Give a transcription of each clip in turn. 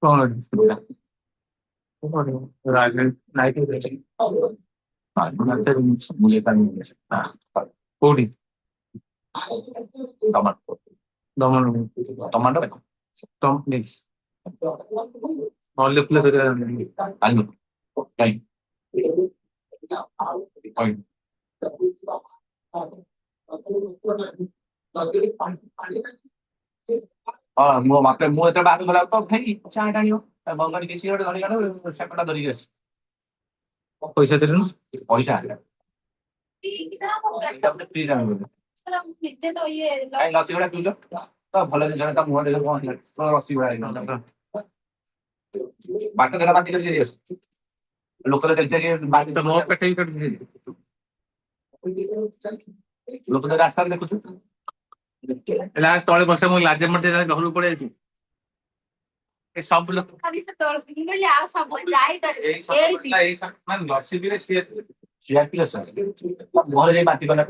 कौन राजन नाइट कोडी टमाटो दमन टमाटो टम mix only play the alu time point ମତେ ମୁଁ ଏତେ ବାହାରକୁ ଗଲା ତ ଭାଇ ଚାହା ଟାଣିବ ବଙ୍ଗାଳୀ କିଛି ଗୋଟେ ଧରି ଗଲ ସେପଟା ଧରିକି ଆସି ପଇସା ଦେଲୁନୁ ପଇସା ଲସି ଗୁଡା ପିଉଛ ତ ଭଲ ଜିନିଷ ତା ମୁହଁ ଦେଖ କଣ ଲସି ଗୁଡା ବାଟ ଦେଖା ବାନ୍ତି କରିକି ଆସୁ ଲୋକ ଦେଖି ମୋ ପେଟ ଲୋକ ରାସ୍ତାରେ ଦେଖୁଛୁ ତଳେ ବର୍ଷା ମୁଁ ଲାଜ ମର୍ଚ୍ଚା ଘରକୁ ପଳେଇ ଯାଇଛି ଏ ସବୁ ଲୋକ ଲସି ପିଇଲେ ଘରେ ଯାଇ ବାନ୍ତି କଲା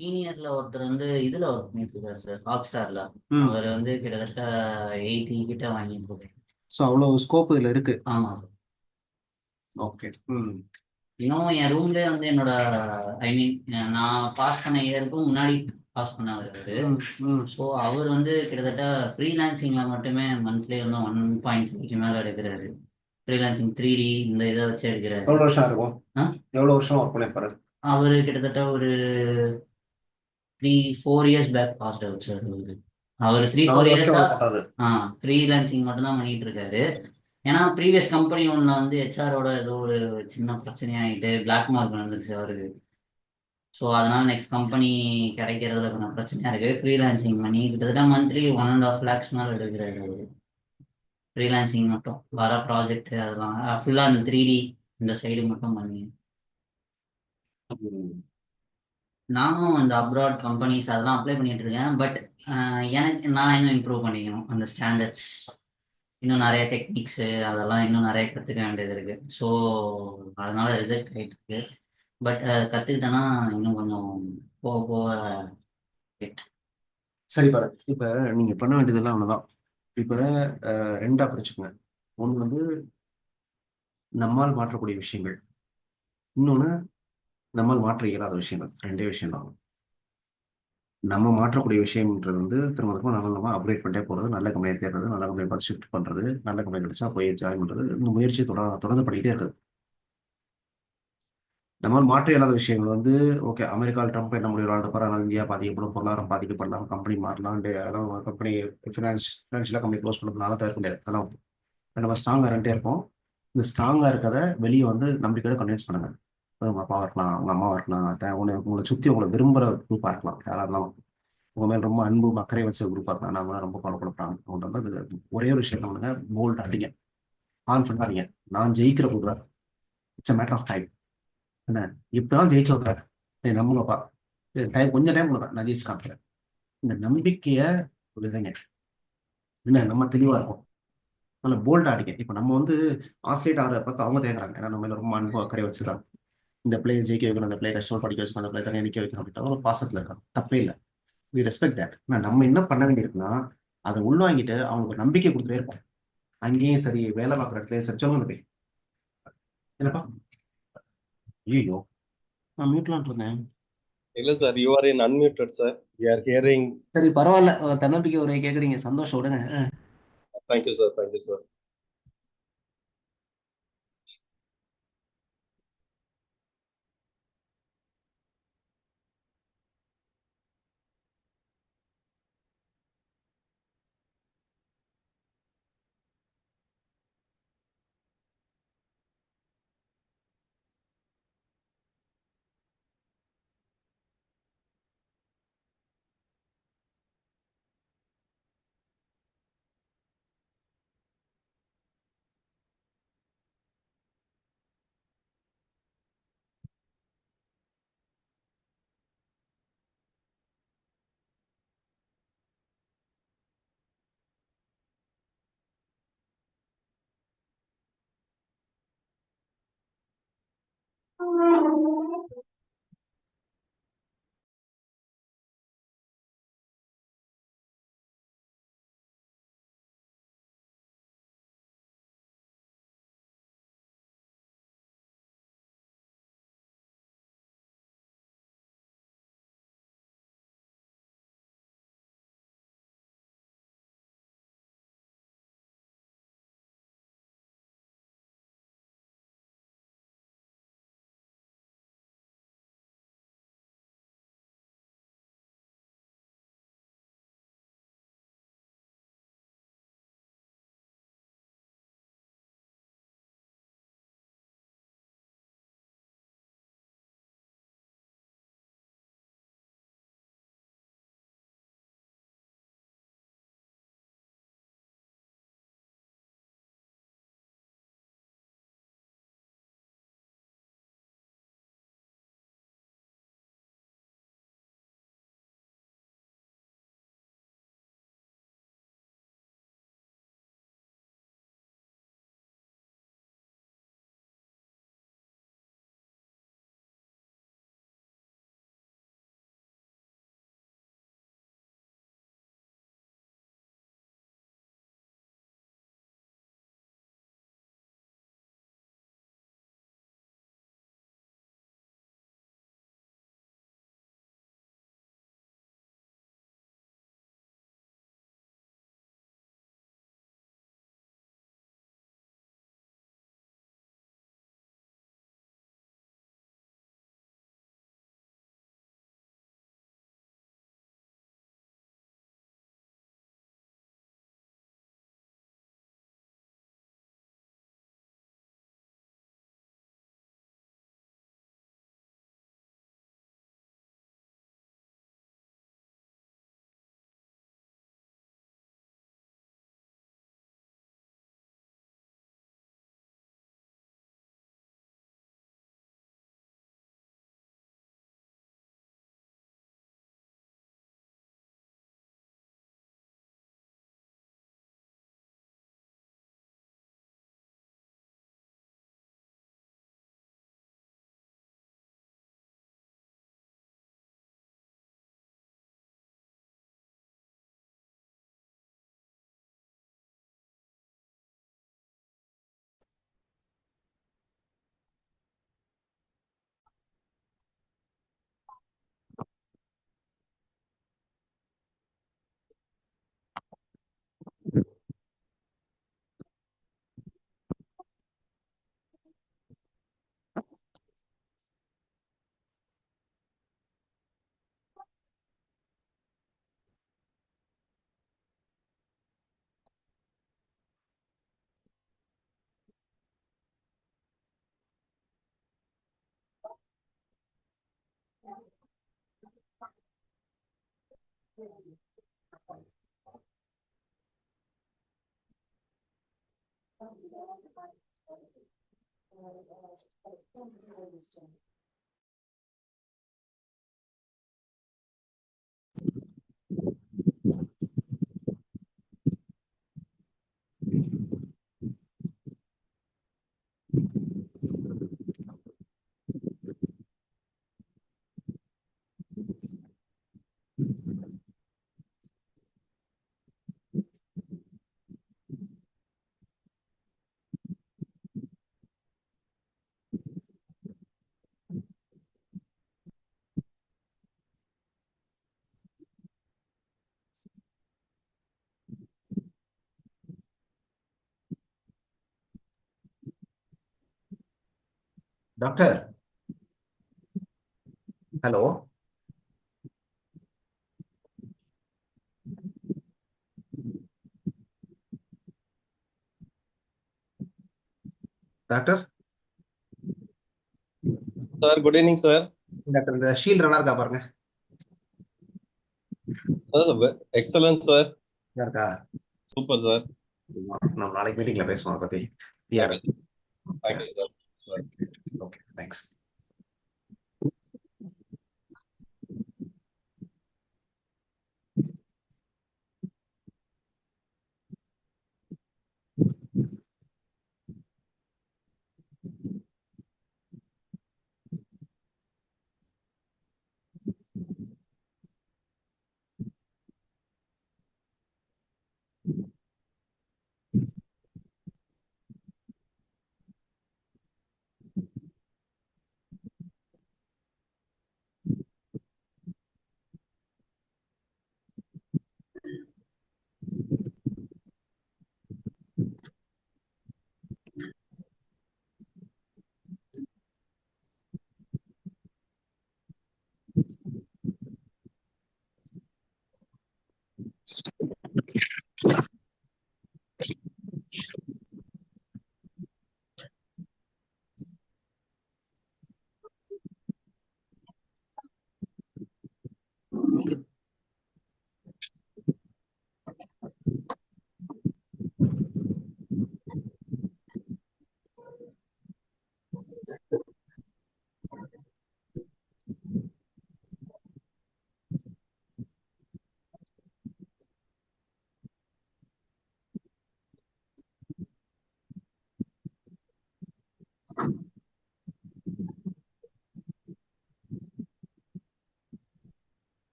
சீனியர்ல ஒருத்தர் வந்து இதுல ஒர்க் பண்ணிட்டு இருக்காரு சார், ஹாட் ஸ்டார்ல. ம். அவர் வந்து கிட்டத்தட்ட 80 கிட்ட வாங்கிட்டு இருக்காரு. ஸோ அவ்வளோ ஸ்கோப் இதில் இருக்கு. ஆமா சார். ஓகே. ம். இன்னும் என் ரூம்லேயே வந்து என்னோட, ஐ மீன், நான் பாஸ் பண்ண இயருக்கும் முன்னாடி பாஸ் பண்ணவர் அவரு. ம். ம். ஸோ அவர் வந்து கிட்டத்தட்ட ஃப்ரீலான்சிங்கில் மட்டுமே மந்த்லி வந்து 1.5 மேலே எடுக்கிறாரு. ஃப்ரீலான்சிங் 3D இந்த இதை வச்சு எடுக்கிறாரு. எவ்வளோ வருஷம் இருக்கும்? ஆ எவ்வளோ வருஷம் ஒர்க் பண்ணிருப்பாரு? அவர் கிட்டத்தட்ட ஒரு 3-4 years back passed out sir அவரு. அவர் த்ரீ ஃபோர் 4 வருஷம் இயர்ஸா ஒர்க் பண்ணாரு. ஃப்ரீலான்சிங் மட்டும் தான் பண்ணிட்டு இருக்காரு. ஏன்னா ப்ரீவியஸ் கம்பெனி ஒன்றில் வந்து ஹெச்ஆரோட ஏதோ ஒரு சின்ன பிரச்சனையாயிட்டு பிளாக் மார்க் வந்துருச்சு அவருக்கு. ஸோ அதனால நெக்ஸ்ட் கம்பெனி கிடைக்கிறதுல கொஞ்சம் பிரச்சனையா இருக்கு. ஃப்ரீலான்சிங் பண்ணி கிட்டத்தட்ட மந்த்லி 1.5 lakhs மேலே எடுக்கிறாரு அவரு. ஃப்ரீலான்சிங் மட்டும் வர ப்ராஜெக்ட் அதெல்லாம் ஃபுல்லாக அந்த 3D இந்த சைடு மட்டும் பண்ணி. ம். நானும் இந்த அப்ராட் கம்பெனிஸ் அதெல்லாம் அப்ளை பண்ணிட்டு இருக்கேன். பட் எனக்கு நான் இன்னும் இம்ப்ரூவ் பண்ணிக்கணும் அந்த ஸ்டாண்டர்ட்ஸ். இன்னும் நிறைய டெக்னிக்ஸு அதெல்லாம் இன்னும் நிறைய கற்றுக்க வேண்டியது இருக்கு. ஸோ அதனால ரிஜெக்ட் ஆகிட்டு இருக்கு. பட் கற்றுக்கிட்டேன்னா இன்னும் கொஞ்சம் போக போக get. சரி பாரு, இப்போ நீங்கள் பண்ண வேண்டியதெல்லாம் அவ்வளோதான். இப்போ ரெண்டா பிரிச்சுக்கோங்க. ஒன்று வந்து நம்மால் மாற்றக்கூடிய விஷயங்கள், இன்னொன்று நம்மால் மாற்ற இயலாத விஷயங்கள். ரெண்டே விஷயம் தான். நம்ம மாற்றக்கூடிய விஷயம்ன்றது வந்து திரும்ப திரும்ப நம்ம அப்கிரேட் பண்ணிட்டே போகிறது, நல்ல கம்பெனியை தேடுறது, நல்ல கம்பெனியை பார்த்து ஷிஃப்ட் பண்ணுறது, நல்ல கம்பெனி கிடைச்சா போய் ஜாயின் பண்ணுறது, இந்த முயற்சி தொடர்ந்து பண்ணிக்கிட்டே இருக்குது. நம்மால் மாற்ற இயலாத விஷயங்கள் வந்து ஓகே, அமெரிக்காவில் ட்ரம்ப் என்ன முடிவு வாழ்ந்த பிறகு அதனால் இந்தியா பாதிக்கப்படும், பொருளாதாரம் பாதிக்கப்படலாம், கம்பெனி மாறலாம், அதெல்லாம் கம்பெனி ஃபினான்ஷியலாக கம்பெனி க்ளோஸ் பண்ணதுனால தவிர்க்க முடியாது. அதெல்லாம் நம்ம ஸ்ட்ராங்காக இருந்துட்டே இருக்கோம். இந்த ஸ்ட்ராங்காக இருக்கிறத வெளியே வந்து நம்பிக்கையோட கன்வின்ஸ் பண்ணுங்க. அது உங்கள் அப்பாவாக இருக்கலாம், உங்கள் அம்மாவாக இருக்கலாம், உங்களை சுற்றி உங்களை விரும்புகிற குரூப்பாக இருக்கலாம், யாராக இருந்தாலும் உங்க மேல ரொம்ப அன்பு அக்கறை வச்ச குரூப்பாக இருக்கலாம், நம்ம தான் ரொம்ப ஃபாலோ கொடுப்பாங்க. ஒரே ஒரு விஷயம் பண்ணுங்க, போல்ட் அடிங்க, கான்ஃபிடண்டா இருங்க. நான் ஜெயிக்கிற போது இட்ஸ் மேட்டர் ஆஃப் டைம். என்ன, இப்பதான் ஜெயிச்சு விட்றேன், நீ நம்புங்கப்பா, டைம் கொஞ்சம் டைம் கொடுங்க, நான் ஜெயிச்சு காமிக்கிறேன். இந்த நம்பிக்கையை விதைங்க. என்ன, நம்ம தெளிவா இருக்கும். நல்ல போல்டா அடிங்க. இப்போ நம்ம வந்து ஆஸ்திரேட் ஆகிற பார்த்து அவங்க தேங்குறாங்க, ஏன்னா நம்ம மேல ரொம்ப அன்பு அக்கறை வச்சிருக்காங்க. இந்த பிளேயர் ஜெயிக்க வைக்கணும், அந்த பிளேயர் கஷ்டமா படிக்க வச்சுக்கணும், அந்த பிளேயர் தனியாக நிற்க வைக்கணும் அப்படின்ற ஒரு பாசத்தில் இருக்காங்க. தப்பே இல்லை, வி ரெஸ்பெக்ட் தட். ஆனால் நம்ம என்ன பண்ண வேண்டியிருக்குன்னா, அதை உள்வாங்கிட்டு அவங்களுக்கு ஒரு நம்பிக்கை கொடுத்துட்டே இருப்போம். அங்கேயும் சரி, வேலை பார்க்குற இடத்துலயும் சரி, சொல்லுங்க போய். என்னப்பா? ஐயோ, நான் மியூட்லான் இருந்தேன். இல்ல சார், you are in unmuted sir. We are hearing. சரி பரவாயில்ல, தன்னம்பிக்கை உரையை கேட்குறீங்க, சந்தோஷம், விடுங்க. Thank you sir, thank you sir. Doctor, hello. Doctor, Sir, good evening, sir. Doctor இந்த ஷீல்ட் நல்லா இருக்கா பாருங்க. Sir, excellent, sir. நல்லா இருக்கா? Super, sir. நம்ம நாளைக்கு மீட்டிங்ல பேசுவோம் அதை பத்தி. BRS. Thank you, sir. Sir. Okay, thanks.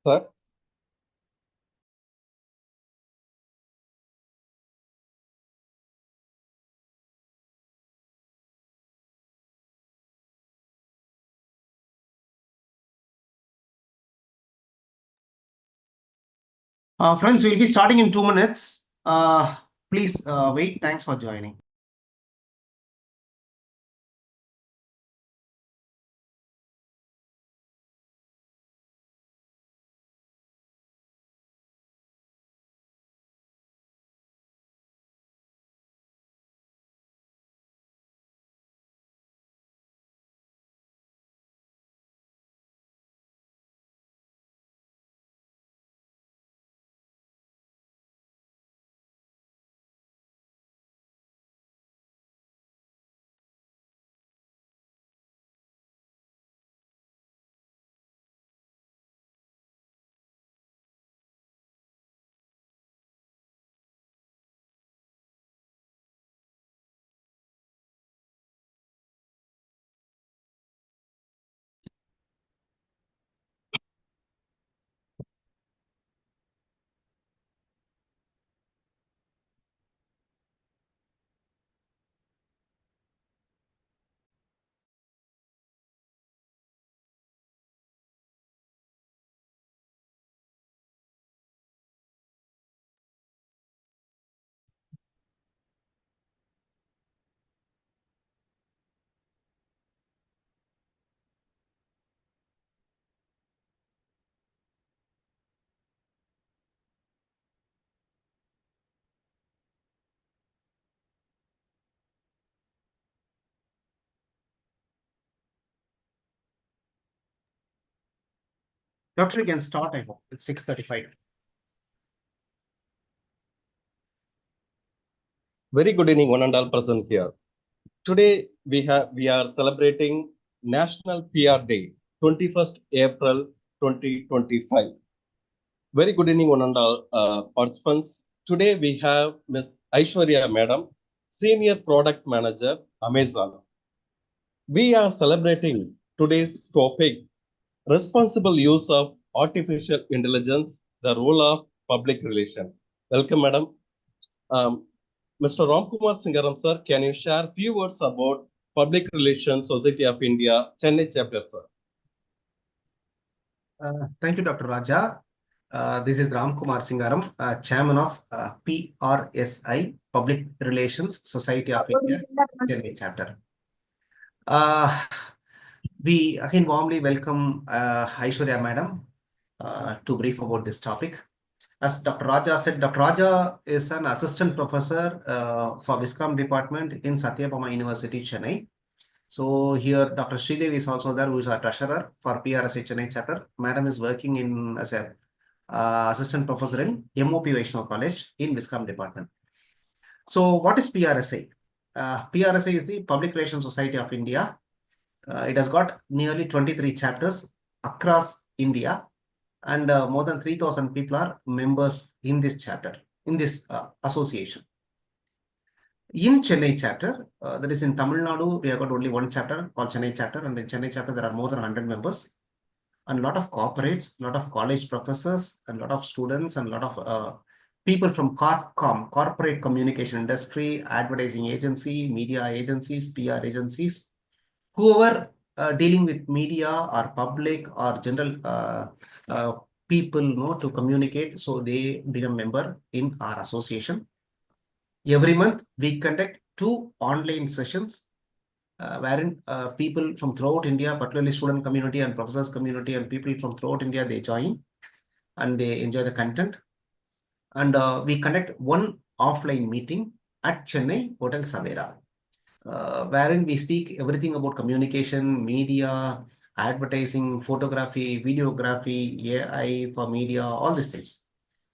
Sir, Friends, we'll be starting in 2 minutes. Please wait. Thanks for joining. Doctor, you can start, I hope. It's 6:35. Very good evening, one and all present here. Today we are celebrating National PR Day, 21st April 2025. Very good evening, one and all participants. Today we have Ms. Aishwarya Madam, Senior Product Manager, Amazon. We are celebrating today's topic, responsible use of artificial intelligence, the role of public relation. Welcome, Madam. Mr. Ramkumar Singaram, sir, can you share few words about Public Relations Society of India, Chennai chapter, sir? Thank you, Dr. Raja. This is Ramkumar Singaram, Chairman of PRSI, Public Relations Society of India, Chennai chapter. We again warmly welcome Aishwarya Madam to brief about this topic. As Dr. Raja said, Dr. Raja is an assistant professor for Viscom department in Satyabama University, Chennai. So here Dr. Sridevi is also there, who is our treasurer for PRSI Chennai chapter. Madam is working in as a assistant professor in MOP Vaishnav College in Viscom department. So what is PRSI? PRSI is the Public Relations Society of India. It has got nearly 23 chapters across India, and more than 3,000 people are members in this chapter, in this association. In Chennai chapter, that is in Tamil Nadu, we have got only one chapter called Chennai chapter, and in Chennai chapter there are more than 100 members, and a lot of corporates, a lot of college professors, and a lot of students, and a lot of people from corporate communication industry, advertising agency, media agencies, PR agencies, whoever dealing with media or public or general people know to communicate, so they become member in our association. Every month we conduct 2 online sessions wherein people from throughout India, particularly student community and professors community and people from throughout India, they join and they enjoy the content. And we conduct 1 offline meeting at Chennai Hotel Savera, wherein we speak everything about communication, media, advertising, photography, videography, AI for media, all these things.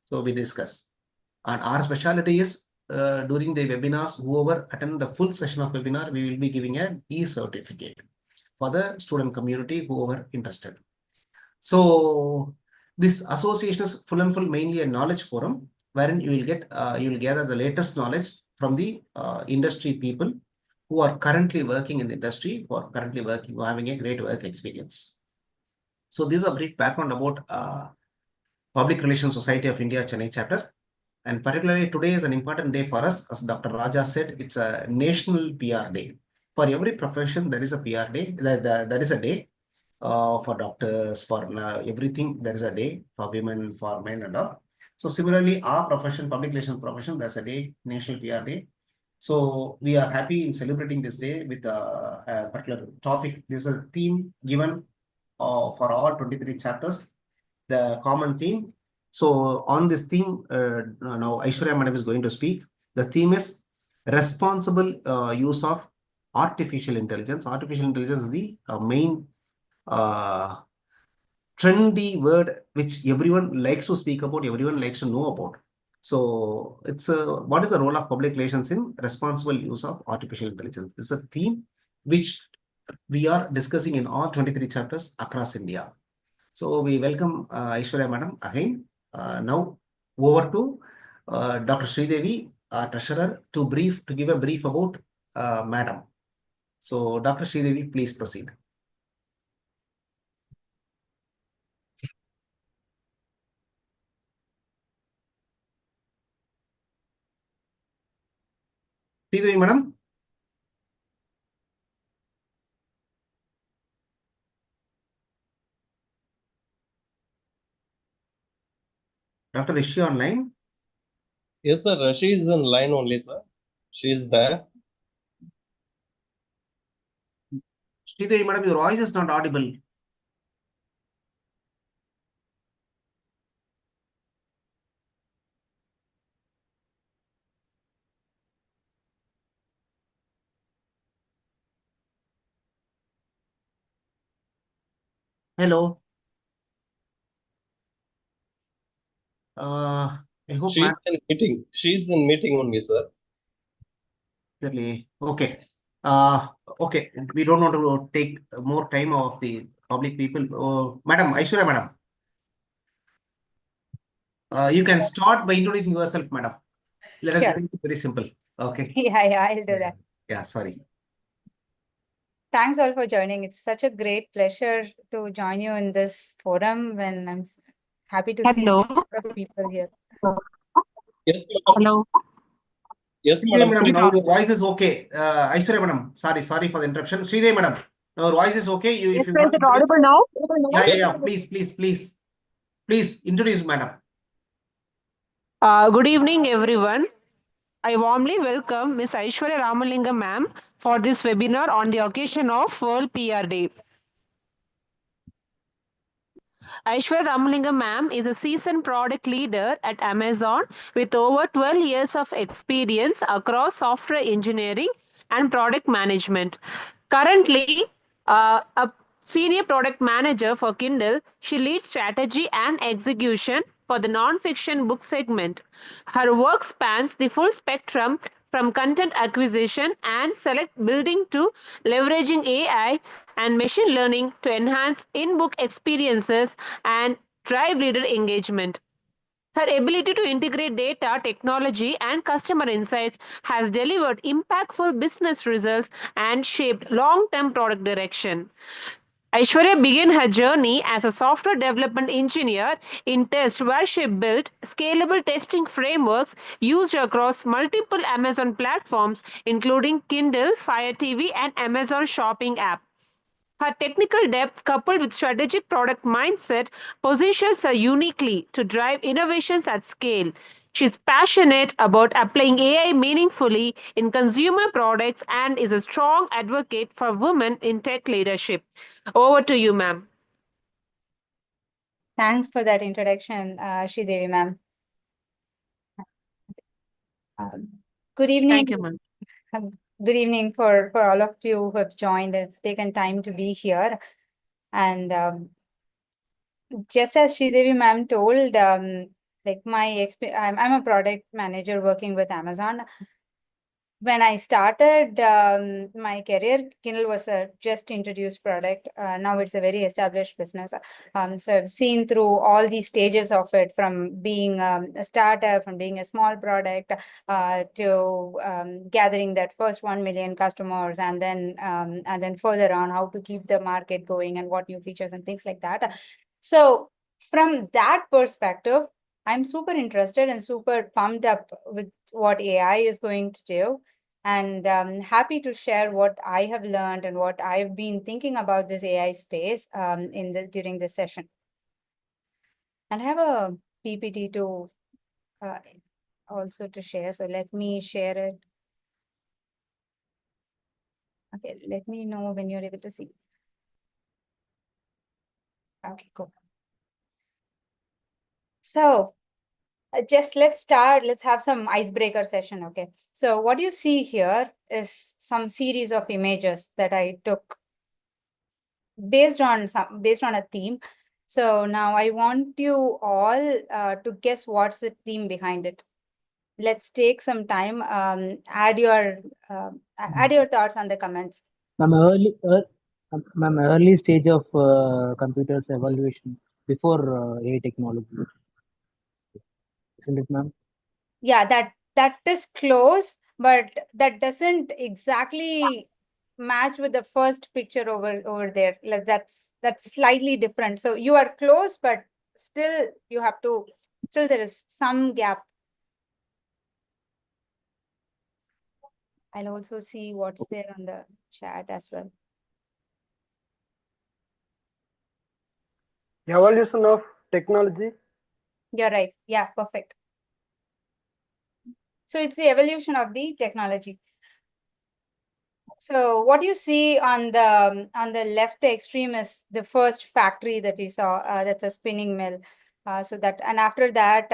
So we discuss. And our specialty is during the webinars, whoever attend the full session of webinar, we will be giving an e-certificate for the student community, whoever interested. So this association is full and full mainly a knowledge forum, wherein you will get you will gather the latest knowledge from the industry people who are currently working in the industry, who are currently working, who are having a great work experience. So this is a brief background about Public Relations Society of India Chennai chapter. And particularly today is an important day for us. As Dr. Raja said, it's a national PR day. For every profession, there is a PR day. There is a day for doctors, for everything. There is a day for women, for men and all. So similarly, our profession, public relations profession, there's a day, National PR Day. So we are happy in celebrating this day with a particular topic. This is a theme given for all 23 chapters, the common theme. So on this theme, now Aishwarya Madam is going to speak. The theme is responsible use of artificial intelligence. Artificial intelligence is the main trendy word which everyone likes to speak about, everyone likes to know about. So it's what is the role of public relations in responsible use of artificial intelligence? This is a theme which we are discussing in all 23 chapters across India. So we welcome Aishwarya Madam again. Now over to Dr. Sridevi, Treasurer, to give a brief about Madam. So Dr. Sridevi, please proceed. Sridevi Madam. Doctor, is she online? Yes, sir. She is in line only, sir. She is there. Sridevi Madam, your voice is not audible. Hello. I hope She is in meeting. She is in meeting only, sir. Really? Okay. Okay. We don't want to take more time of the public people. Madam, Aishwarya Madam, you can start by introducing yourself, Madam. Let us Sure. make it very simple. Okay. Yeah, I'll do that. Yeah, sorry. Thanks all for joining. It's such a great pleasure to join you in this forum when I'm happy to see a Hello. lot of people here. Yes, madam. Hello. Yes, Sridevi madam. Madam, now your voice is okay. Aishwarya Madam, sorry for the interruption. Sridevi Madam, now your voice is okay. Yes, sir. Is it audible now? Yeah. Please introduce Madam. Good evening, everyone. I warmly welcome Ms. Aishwarya Ramalingam ma'am for this webinar on the occasion of World PR Day. Aishwarya Ramalingam ma'am is a seasoned product leader at Amazon with over 12 years of experience across software engineering and product management. Currently, a senior product manager for Kindle, she leads strategy and execution for the non-fiction book segment. Her work spans the full spectrum from content acquisition and select building to leveraging AI and machine learning to enhance in-book experiences and drive reader engagement. Her ability to integrate data, technology, and customer insights has delivered impactful business results and shaped long-term product direction. Aishwarya began her journey as a software development engineer in test where she built scalable testing frameworks used across multiple Amazon platforms including Kindle, Fire TV and Amazon Shopping app. Her technical depth coupled with strategic product mindset positions her uniquely to drive innovations at scale. She's passionate about applying AI meaningfully in consumer products and is a strong advocate for women in tech leadership. Over to you, ma'am. Thanks for that introduction, Sridevi ma'am. Good evening. Thank you, ma'am. Good evening for all of you who have joined and taken time to be here. And just as Sridevi ma'am told, like I'm a product manager working with Amazon. When I started my career, Kindle was a just introduced product. Now it's a very established business. So I've seen through all these stages of it, from being a startup, from being a small product, to gathering that first 1 million customers, and then further on how to keep the market going and what new features and things like that. So from that perspective, I'm super interested and super pumped up with what AI is going to do. And happy to share what I have learned and what I've been thinking about this AI space during this session. And I have a PPT to also to share. So let me share it. Okay, let me know when you're able to see. Okay, cool. So just let's start. Let's have some icebreaker session. Okay. So what you see here is some series of images that I took based on a theme. So now I want you all to guess what's the theme behind it. Let's take some time. Add your thoughts on the comments. Ma'am, early stage of computers evaluation before AI technology, isn't it, ma'am? Yeah, that is close, but that doesn't exactly match with the first picture over there. Like that's slightly different. So you are close, but still there is some gap. I'll also see what's there on the chat as well. Evolution of technology. You're right. Yeah, perfect. So it's the evolution of the technology. So what you see on the left extreme is the first factory that we saw. That's a spinning mill. And after that,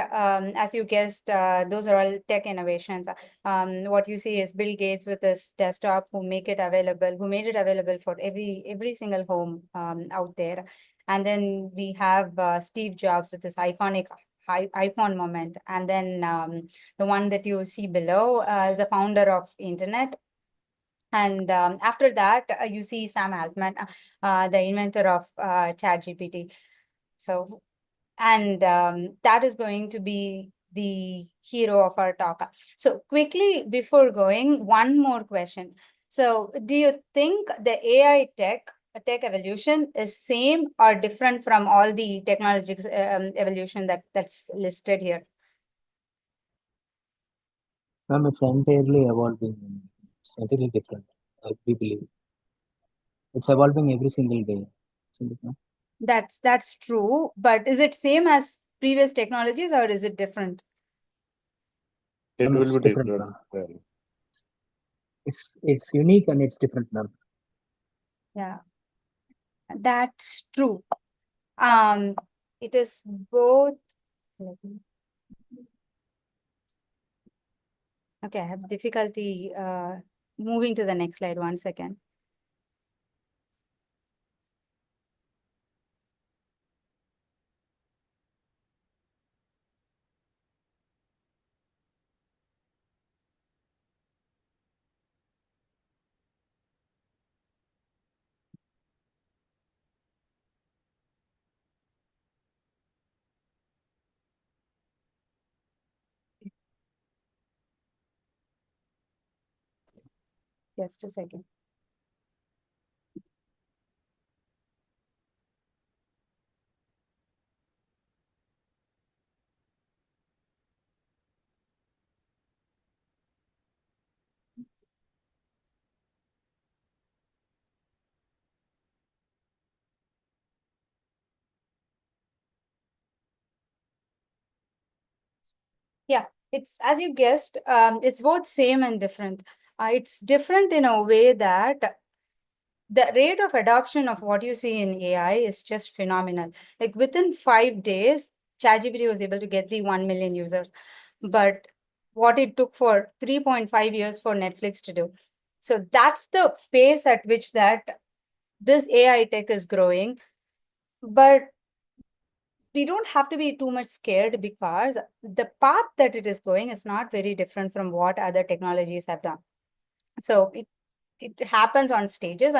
as you guessed, those are all tech innovations. What you see is Bill Gates with his desktop, who made it available for every single home out there. And then we have Steve Jobs with his iconic iPhone moment. And then the one that you see below is the founder of Internet. And after that, you see Sam Altman, the inventor of ChatGPT. So, and that is going to be the hero of our talk. So quickly, before going, one more question. So do you think the AI tech evolution is same or different from all the technologies evolution that's listed here? Ma'am, it's entirely evolving. It's entirely different. We believe it's evolving every single day, isn't it, ma'am? That's true, but is it same as previous technologies or is it different? It Ma'am, will it's be different, different. ma'am. Well, It's unique and it's different, ma'am. Yeah, that's true. It is both. Okay, I have difficulty moving to the next slide. 1 second. Just a second. Yeah, it's as you guessed, it's both same and different. It's different in a way that the rate of adoption of what you see in AI is just phenomenal. Like within 5 days, ChatGPT was able to get the 1 million users, but what it took for 3.5 years for Netflix to do. So that's the pace at which that this AI tech is growing. But we don't have to be too much scared because the path that it is going is not very different from what other technologies have done. So it happens on stages,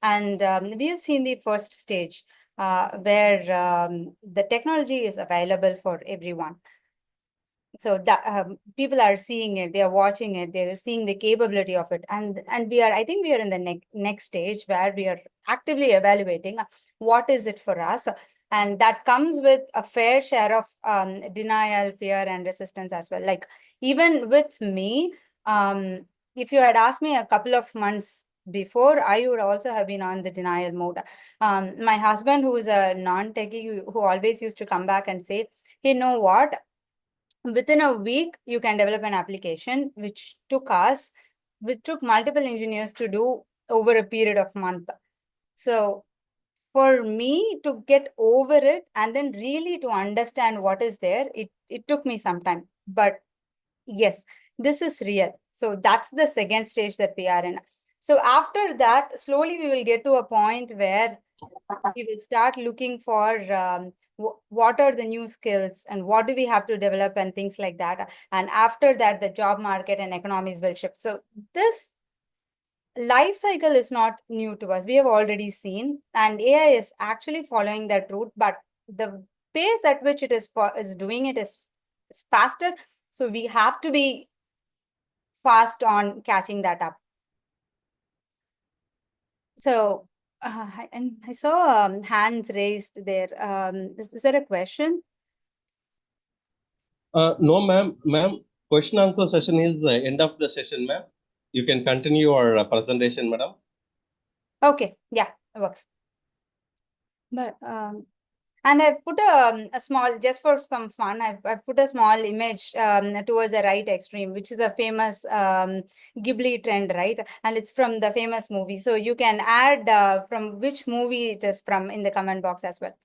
and we have seen the first stage where the technology is available for everyone. So that people are seeing it, they are watching it, they are seeing the capability of it, and I think we are in the next stage where we are actively evaluating what is it for us, and that comes with a fair share of denial, fear, and resistance as well. Like even with me, if you had asked me a couple of months before, I would also have been on the denial mode. My husband, who is a non-techie, who always used to come back and say, hey, know what? Within a week, you can develop an application, which took multiple engineers to do over a period of month. So for me to get over it and then really to understand what is there, it took me some time. But yes, this is real. So that's the second stage that we are in. So after that, slowly we will get to a point where we will start looking for what are the new skills and what do we have to develop and things like that. And after that, the job market and economies will shift. So this life cycle is not new to us. We have already seen, and AI is actually following that route, but the pace at which it is doing it is faster. So we have to be fast on catching that up. So, and I saw hands raised there. Is there a question? No, ma'am. Ma'am, question answer session is the end of the session, ma'am. You can continue your presentation, madam. Okay, yeah, it works. But and I've put a small, just for some fun, I've put a small image towards the right extreme, which is a famous Ghibli trend, right? And it's from the famous movie. So you can add from which movie it is from in the comment box as well.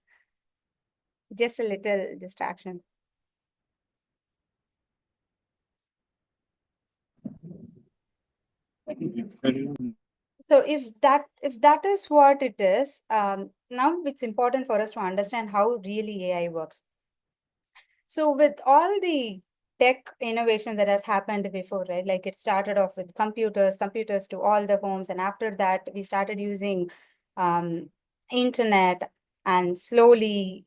Just a little distraction. So if that is what it is, now it's important for us to understand how really AI works. So with all the tech innovation that has happened before, right? Like it started off with computers to all the homes, and after that we started using internet, and slowly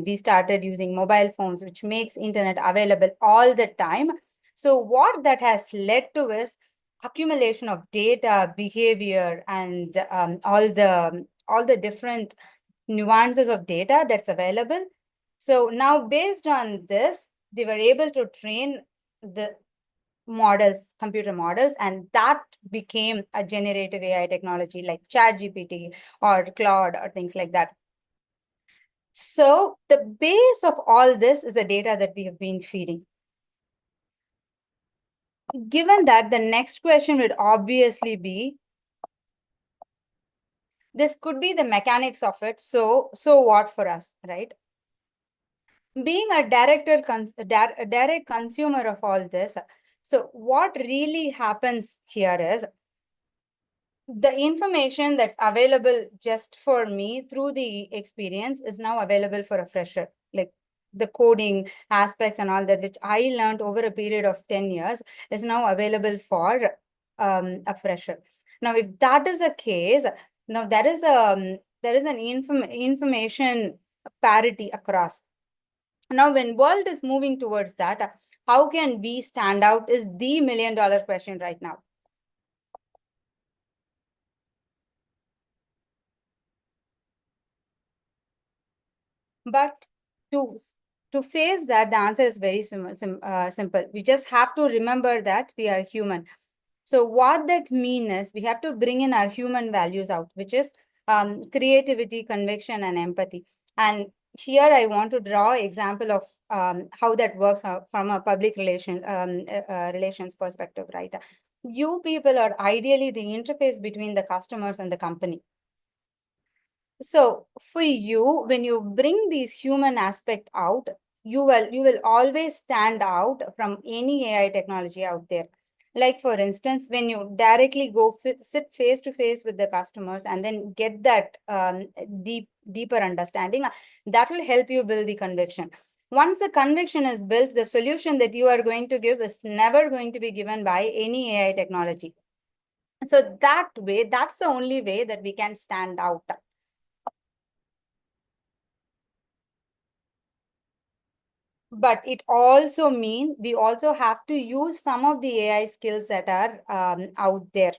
we started using mobile phones, which makes internet available all the time. So what that has led to is accumulation of data, behavior, and all the different nuances of data that's available. So now based on this, they were able to train the models, computer models, and that became a generative AI technology like ChatGPT or Claude or things like that. So the base of all this is the data that we have been feeding. Given that, the next question would obviously be, this could be the mechanics of it. So what for us, right? Being a direct consumer of all this, so what really happens here is the information that's available just for me through the experience is now available for a fresher. Like the coding aspects and all that, which I learned over a period of 10 years, is now available for a fresher. Now, if that is a case, now there is an information parity across. Now, when world is moving towards that, how can we stand out is the $1 million question right now. But to face that, the answer is very simple. We just have to remember that we are human. So what that means is we have to bring in our human values out, which is creativity, conviction, and empathy. And here I want to draw an example of how that works from a public relations perspective, right? You people are ideally the interface between the customers and the company. So for you, when you bring these human aspect out, you will always stand out from any AI technology out there. Like for instance, when you directly go sit face to face with the customers and then get that deeper understanding, that will help you build the conviction. Once the conviction is built, the solution that you are going to give is never going to be given by any AI technology. So that way, that's the only way that we can stand out. But it also means we also have to use some of the AI skills that are out there.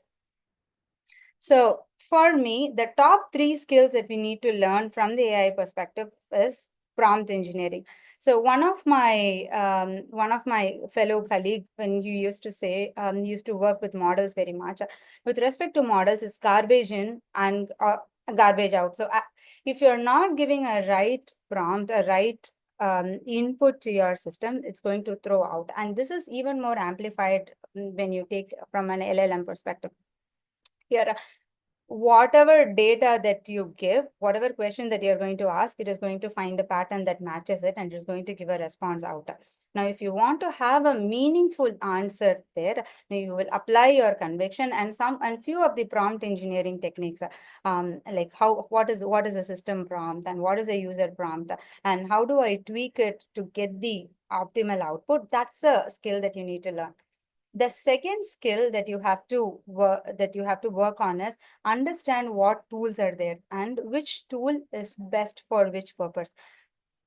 So for me, the top 3 skills that we need to learn from the AI perspective is prompt engineering. So one of my fellow colleague, when you used to say, used to work with models very much. With respect to models, it's garbage in and garbage out. So if you're not giving a right prompt, a right input to your system, it's going to throw out. And this is even more amplified when you take from an LLM perspective. Here, whatever data that you give, whatever question that you're going to ask, it is going to find a pattern that matches it and is going to give a response out. Now, if you want to have a meaningful answer there, now you will apply your conviction and few of the prompt engineering techniques, like what is a system prompt and what is a user prompt and how do I tweak it to get the optimal output. That's a skill that you need to learn. The second skill that you have to work on is understand what tools are there and which tool is best for which purpose.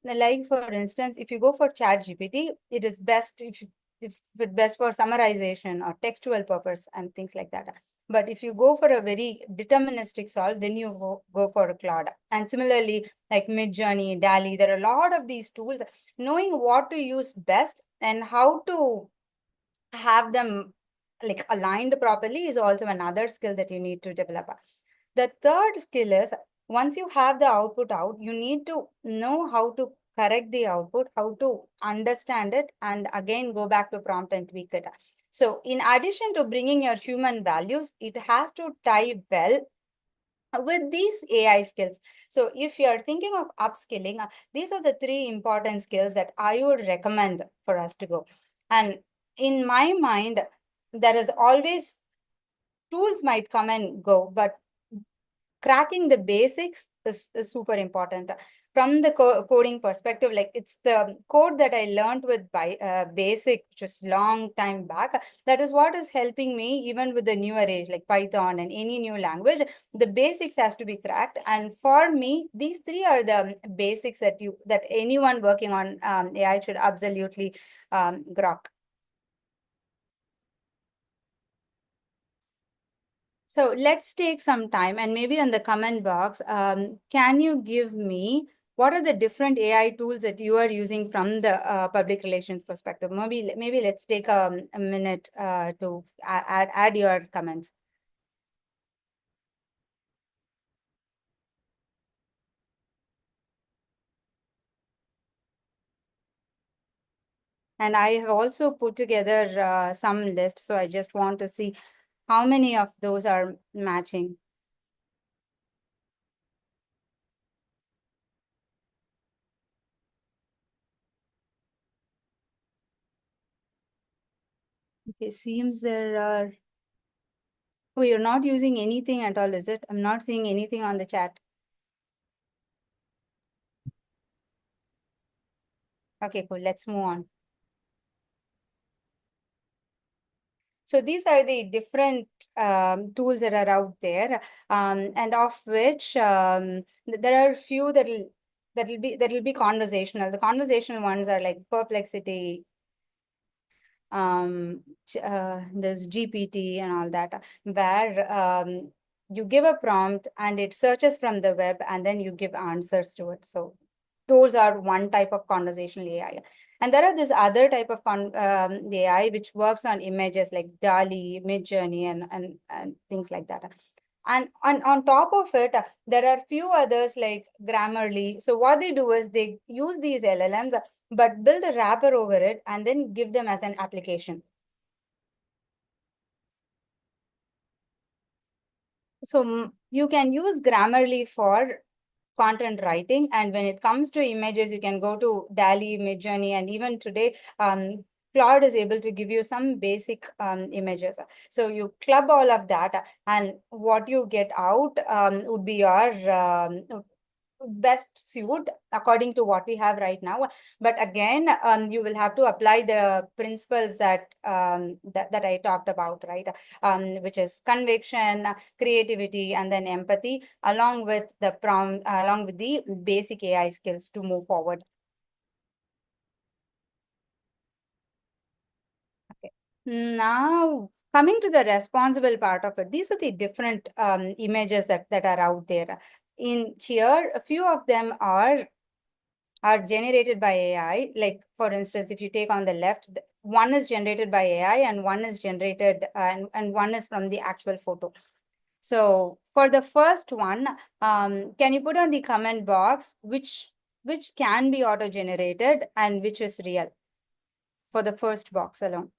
Like for instance, if you go for ChatGPT, it is best if it's best for summarization or textual purpose and things like that. But if you go for a very deterministic solve, then you go for a Claude. And similarly, like Midjourney, DALL-E, there are a lot of these tools. Knowing what to use best and how to have them like aligned properly is also another skill that you need to develop. The third skill is once you have the output out, you need to know how to correct the output, how to understand it, and again go back to prompt and tweak it. So in addition to bringing your human values, it has to tie well with these AI skills. So if you're thinking of upskilling, these are the 3 important skills that I would recommend for us to go. And in my mind, there is always tools might come and go, but cracking the basics is super important. From the coding perspective, like it's the code that I learned with basic just long time back. That is what is helping me even with the newer age, like Python and any new language. The basics has to be cracked. And for me, these 3 are the basics that anyone working on AI should absolutely grok. So let's take some time and maybe in the comment box, can you give me what are the different AI tools that you are using from the public relations perspective? Maybe let's take a minute to add your comments. And I have also put together some list. So I just want to see how many of those are matching. Okay, seems there are. Oh, you're not using anything at all, is it? I'm not seeing anything on the chat. Okay, cool. Let's move on. So these are the different tools that are out there, and of which there are a few that will be conversational. The conversational ones are like Perplexity, there's GPT and all that, where you give a prompt and it searches from the web and then you give answers to it. So those are one type of conversational AI. And there are this other type of AI which works on images like DALL-E, Midjourney, and things like that. And on top of it, there are few others like Grammarly. So what they do is they use these LLMs, but build a wrapper over it and then give them as an application. So you can use Grammarly for content writing. And when it comes to images, you can go to DALL-E, Midjourney, and even today, Claude is able to give you some basic images. So you club all of that, and what you get out would be your best suit according to what we have right now. But again, you will have to apply the principles that that I talked about, right? Which is conviction, creativity, and then empathy, along with the prompt, along with the basic AI skills to move forward. Okay. Now, coming to the responsible part of it, these are the different images that are out there. In here, a few of them are generated by AI. Like for instance, if you take on the left, one is generated by AI and one is generated and one is from the actual photo. So for the first one, can you put on the comment box which which can be auto-generated and which is real for the first box alone.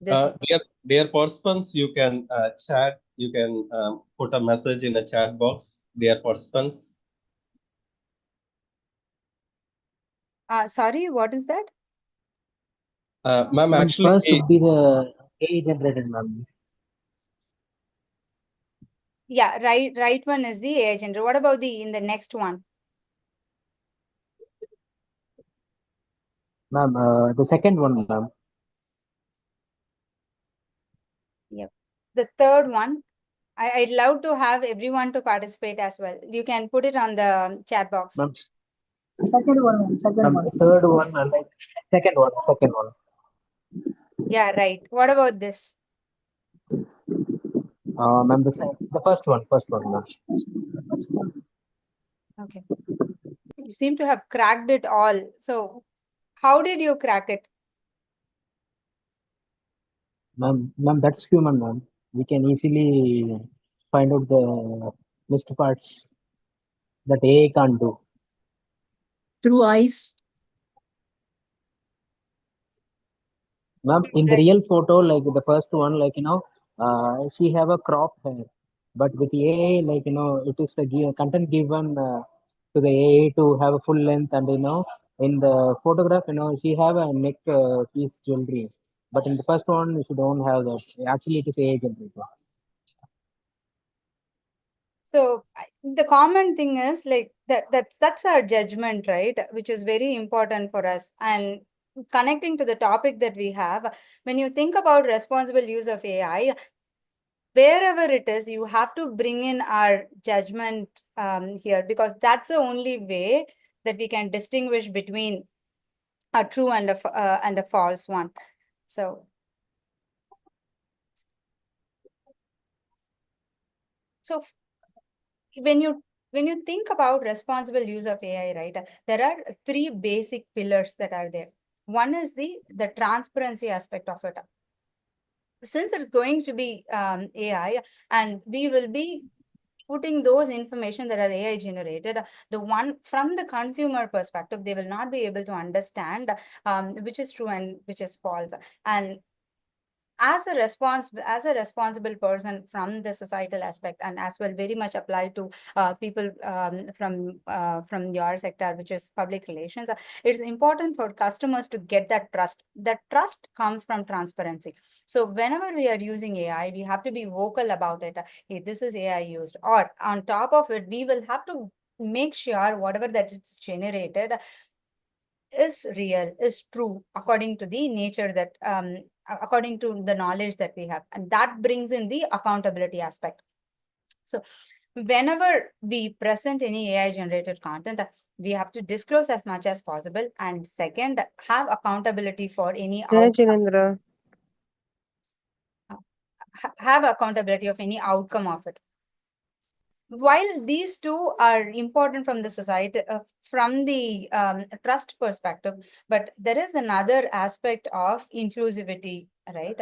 This Dear participants, you can chat, you can put a message in a chat box. Dear participants, sorry, what is that? ma'am, Ma'am, actually, first would be the AI generated, ma'am. Yeah, right one is the AI generator. What about in the next one? Ma'am, the second one, ma'am. The third one, I'd love to have everyone to participate as well. You can put it on the chat box. Ma'am, ma'am, third one, like second one. Yeah, right. What about this? Ma'am, the first one, ma'am. Okay. You seem to have cracked it all. So how did you crack it? Ma'am, that's human, ma'am. We can easily find out the missed parts that AI can't do. Through eyes. Ma'am, in the Right. real photo, like the first one, like, she have a crop hair, but with AI, like, it is the content given to the AI to have a full length, and, in the photograph, she have a neck piece jewelry, but in the first one, she don't have that. Actually, it is AI generated. So the common thing is like that's our judgment, right? Which is very important for us. And connecting to the topic that we have, when you think about responsible use of AI, wherever it is, you have to bring in our judgment here, because that's the only way that we can distinguish between a true and a false one. So when you think about responsible use of AI, right, there are three basic pillars that are there. One is the transparency aspect of it. Since it's going to be AI, and we will be putting those information that are AI generated, the one from the consumer perspective, they will not be able to understand which is true and which is false. And as a responsible person from the societal aspect, and as well very much applied to people from your sector, which is public relations, it is important for customers to get that trust. That trust comes from transparency. So whenever we are using AI, we have to be vocal about it. Hey, this is AI used, or on top of it, we will have to make sure whatever that it's generated is real, is true, according to the nature that according to the knowledge that we have. And that brings in the accountability aspect. So whenever we present any AI generated content, we have to disclose as much as possible. And second, have accountability for any have accountability of any outcome of it. While these two are important from the society, from the trust perspective, but there is another aspect of inclusivity, right?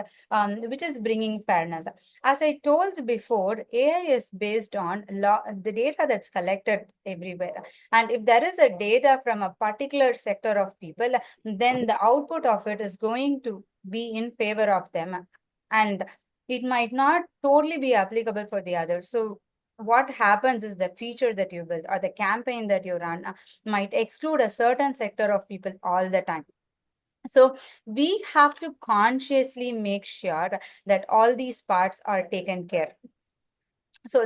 Which is bringing fairness. As I told before, AI is based on the data that's collected everywhere. And if there is a data from a particular sector of people, then the output of it is going to be in favor of them. And it might not totally be applicable for the others. So what happens is the feature that you build or the campaign that you run might exclude a certain sector of people all the time. So we have to consciously make sure that all these parts are taken care. So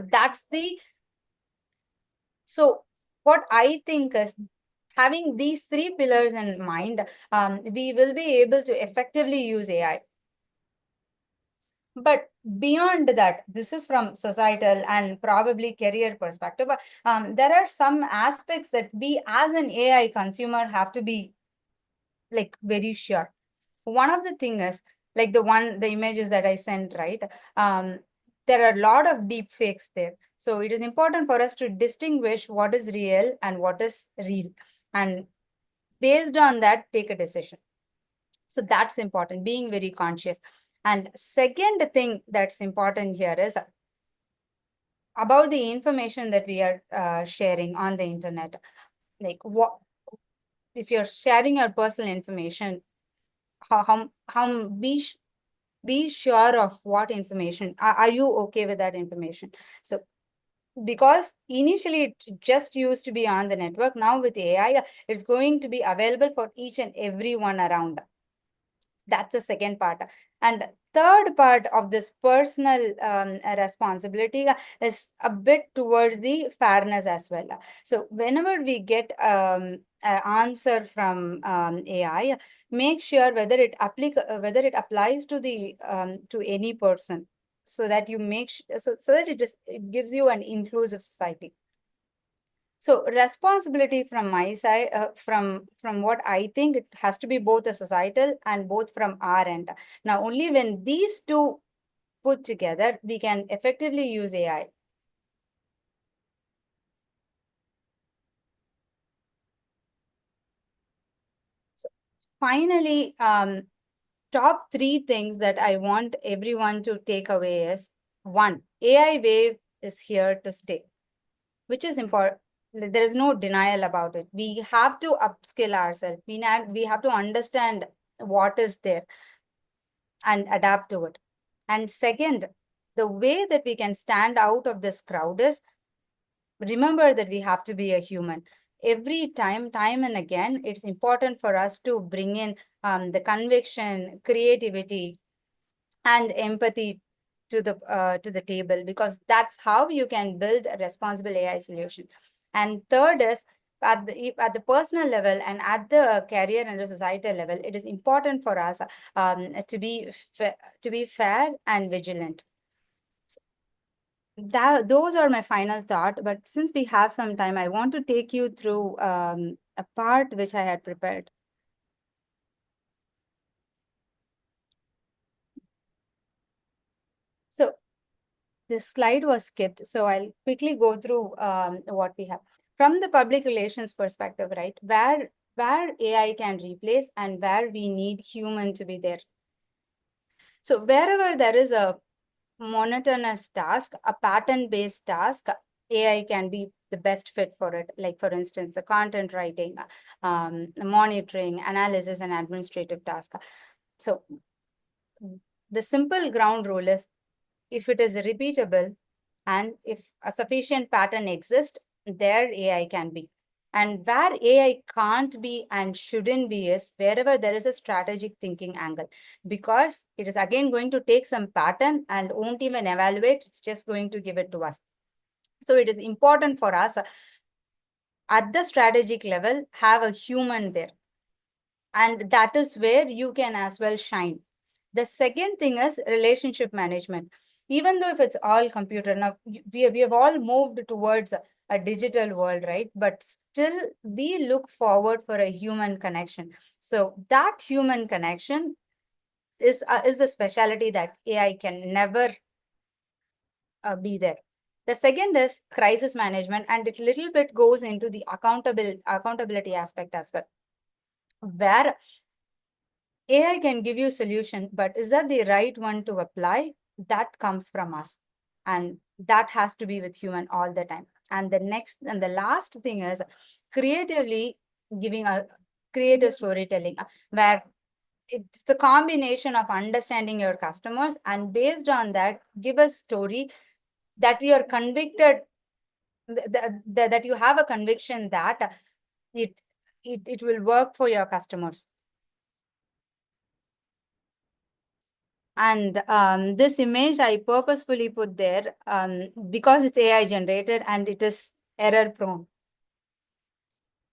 so what I think is, having these three pillars in mind, we will be able to effectively use AI. But beyond that, this is from societal and probably career perspective. There are some aspects that we as an AI consumer have to be like very sure. One of the thing is like the images that I sent, right? There are a lot of deep fakes there. So it is important for us to distinguish what is real and what is real. And based on that, take a decision. So that's important, being very conscious. And second thing that's important here is about the information that we are sharing on the internet. Like if you're sharing your personal information, be sure of what information, are you okay with that information? So because initially it just used to be on the network, now with AI, it's going to be available for each and everyone around. That's the second part. And third part of this personal responsibility is a bit towards the fairness as well. So whenever we get an answer from AI, make sure whether it applies to the to any person, so that you so that it gives you an inclusive society. So responsibility from my side, from what I think, it has to be both a societal and both from our end. Now, only when these two put together, we can effectively use AI. So finally, top 3 things that I want everyone to take away is: 1, AI wave is here to stay, which is important. There is no denial about it. We have to upskill ourselves. We have to understand what is there and adapt to it. And second, the way that we can stand out of this crowd is, remember that we have to be a human. Every time and again, it's important for us to bring in the conviction, creativity, and empathy to the table, because that's how you can build a responsible AI solution. And third is, at the personal level and at the career and the societal level, it is important for us to be fair and vigilant. Those are my final thought. But since we have some time, I want to take you through a part which I had prepared. So this slide was skipped, so I'll quickly go through what we have. From the public relations perspective, right, where AI can replace and where we need human to be there. So wherever there is a monotonous task, a pattern-based task, AI can be the best fit for it. Like, for instance, the content writing, monitoring, analysis, and administrative task. So the simple ground rule is, if it is repeatable and if a sufficient pattern exists, there AI can be. And where AI can't be and shouldn't be is wherever there is a strategic thinking angle, because it is again going to take some pattern and won't even evaluate, it's just going to give it to us. So it is important for us at the strategic level, have a human there. And that is where you can as well shine. The second thing is relationship management. Even though if it's all computer, now we have all moved towards a digital world, right? But still we look forward for a human connection. So that human connection is the specialty that AI can never be there. The second is crisis management, and it little bit goes into the accountability aspect as well, where AI can give you solution, but is that the right one to apply? That comes from us. And that has to be with human all the time. And the last thing is creatively giving a creative storytelling, where it's a combination of understanding your customers and based on that, give a story that we are convicted, that you have a conviction that it will work for your customers. And this image I purposefully put there because it's AI generated and it is error prone.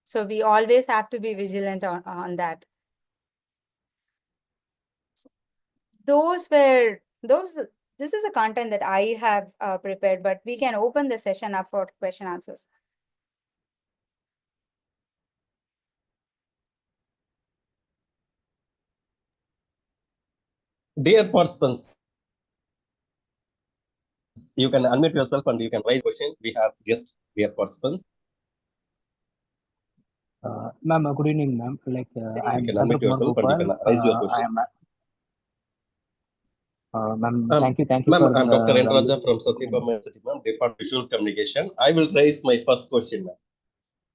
So we always have to be vigilant on that. This is a content that I have prepared, but we can open the session up for question answers. Dear participants, you can unmute yourself and you can raise questions. We have guests, dear participants. Ma'am, good evening, ma'am. Like, I am You can Chandra unmute Kumar yourself and you Gopal. can raise your question. Ma'am, thank you Ma'am, for I'm Dr. the Raja from Satyabama University, ma'am, Department of Visual Communication. I will raise my first question, ma'am.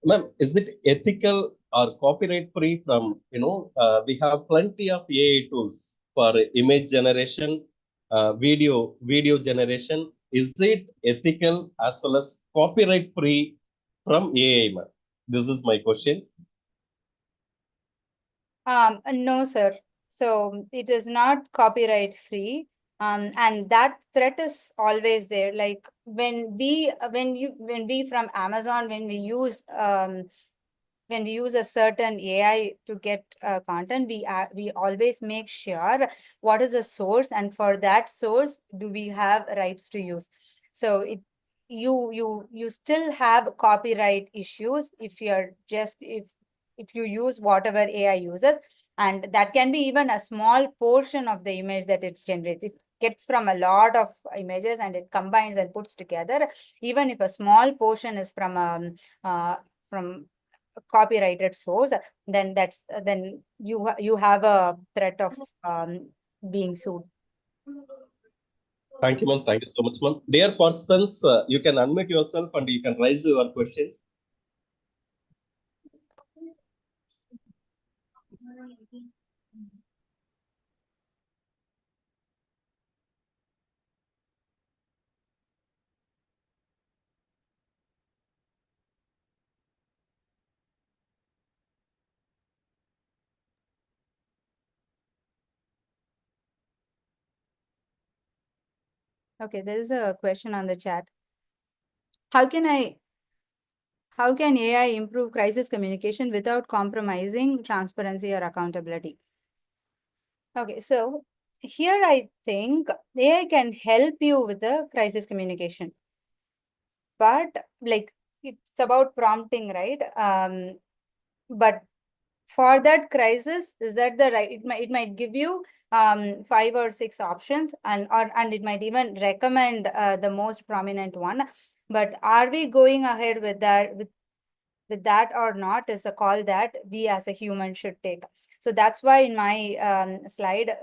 Ma'am, is it ethical or copyright free from, we have plenty of AI tools for image generation, video generation. Is it ethical as well as copyright free from AI, ma'am? This is my question. No, sir. So it is not copyright free. And that threat is always there. Like when we from Amazon, when we use a certain AI to get content, we always make sure what is the source, and for that source, do we have rights to use? So you still have copyright issues if you use whatever AI uses, and that can be even a small portion of the image that it generates. It gets from a lot of images and it combines and puts together. Even if a small portion is from a copyrighted source, then you have a threat of being sued. Thank you, ma'am. Thank you so much, ma'am. Dear participants, you can unmute yourself and you can raise your questions. Okay, there is a question on the chat. How can AI improve crisis communication without compromising transparency or accountability? Okay, so here I think AI can help you with the crisis communication, but like it's about prompting, right? But for that crisis, is that the right? It might give you 5 or 6 options, and it might even recommend the most prominent one. But are we going ahead with that or not is a call that we as a human should take. So that's why in my slide,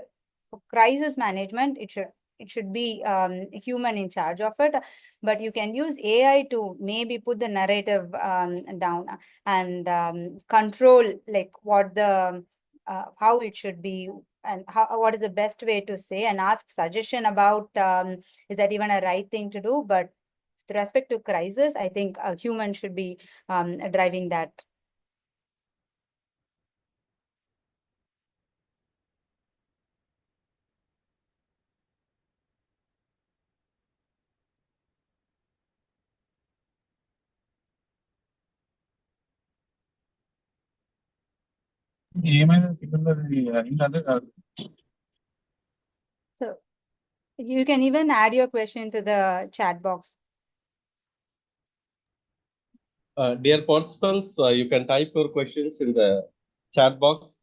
for crisis management, it should be human in charge of it, but you can use AI to maybe put the narrative down and control like what the how it should be, and what is the best way to say, and ask suggestion about is that even a right thing to do. But with respect to crisis, I think a human should be driving that. So you can even add your question to the chat box. Dear participants, you can type your questions in the chat box.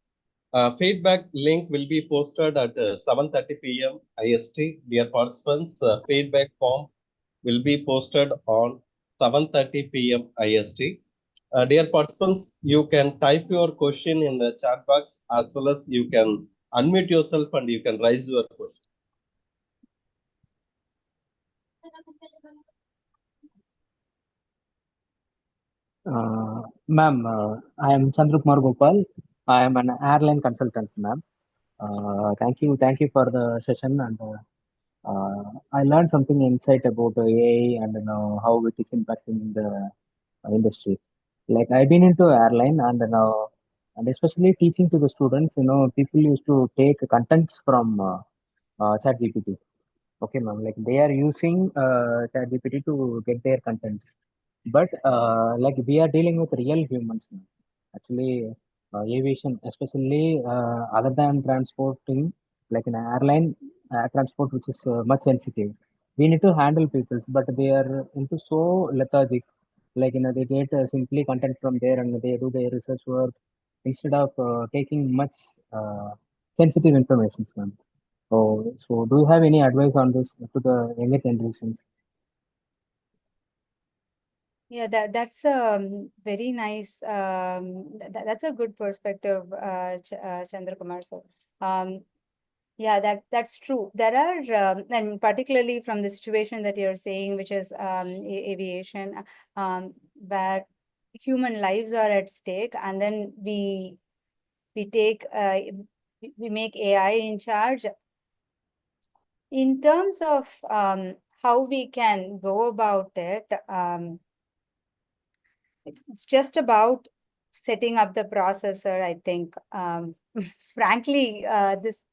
Feedback link will be posted at 7:30 p.m. IST. Dear participants, feedback form will be posted on 7:30 p.m. IST. Dear participants, you can type your question in the chat box as well as you can unmute yourself and you can raise your question. Ma'am, I am Chandrukumar Gopal. I am an airline consultant, ma'am. Thank you for the session, and I learned something insight about AI and how it is impacting the industries. Like I've been into airline and especially teaching to the students. People used to take contents from ChatGPT. Okay, ma'am. Like they are using ChatGPT to get their contents, but like we are dealing with real humans now. Actually, aviation, especially other than transporting, like an airline transport, which is much sensitive. We need to handle people, but they are into so lethargic. Like they get simply content from there and they do their research work instead of taking much sensitive information, ma'am. So do you have any advice on this to the younger generations? Yeah, that's very nice. That's a good perspective, Chandra Kumar. So, yeah, that's true. There are, and particularly from the situation that you're saying, which is aviation, where human lives are at stake, and then we take we make AI in charge. In terms of how we can go about it, it's just about setting up the processor, I think. Frankly, this